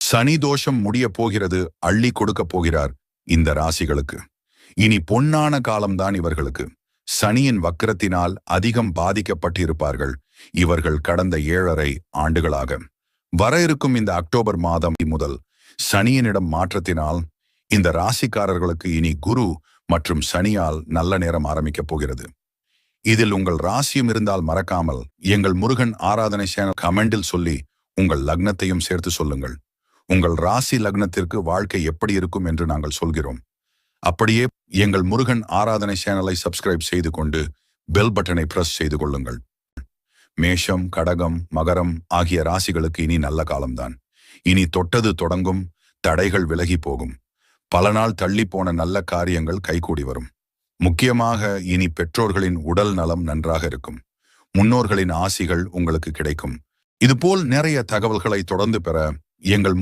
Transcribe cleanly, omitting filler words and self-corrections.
சனி தோஷம் முடிய போகிறது, அள்ளி கொடுக்க போகிறார் இந்த ராசிகளுக்கு. இனி பொன்னான காலம்தான் இவர்களுக்கு. சனியின் வக்கிரத்தினால் அதிகம் பாதிக்கப்பட்டிருப்பார்கள் இவர்கள் கடந்த 7.5 ஆண்டுகளாக. வர இருக்கும் இந்த அக்டோபர் மாதம் முதல் சனியினிடம் மாற்றத்தினால் இந்த ராசிக்காரர்களுக்கு இனி குரு மற்றும் சனியால் நல்ல நேரம் ஆரம்பிக்கப் போகிறது. இதில் உங்கள் ராசியும் இருந்தால் மறக்காமல் எங்கள் முருகன் ஆராதனை சேனல் கமெண்டில் சொல்லி உங்கள் லக்னத்தையும் சேர்த்து சொல்லுங்கள். உங்கள் ராசி லக்னத்திற்கு வாழ்க்கை எப்படி இருக்கும் என்று நாங்கள் சொல்கிறோம். அப்படியே எங்கள் முருகன் ஆராதனை சேனலை சப்ஸ்கிரைப் செய்து கொண்டு பெல் பட்டனை பிரஸ் செய்து கொள்ளுங்கள். மேஷம், கடகம், மகரம் ஆகிய ராசிகளுக்கு இனி நல்ல காலம்தான். இனி தொட்டது தொடங்கும், தடைகள் விலகி போகும். பல நாள் தள்ளி போன நல்ல காரியங்கள் கைகூடி வரும். முக்கியமாக இனி பெற்றோர்களின் உடல் நலம் நன்றாக இருக்கும். முன்னோர்களின் ஆசிகள் உங்களுக்கு கிடைக்கும். இதுபோல் நிறைய தகவல்களை தொடர்ந்து பெற எங்கள்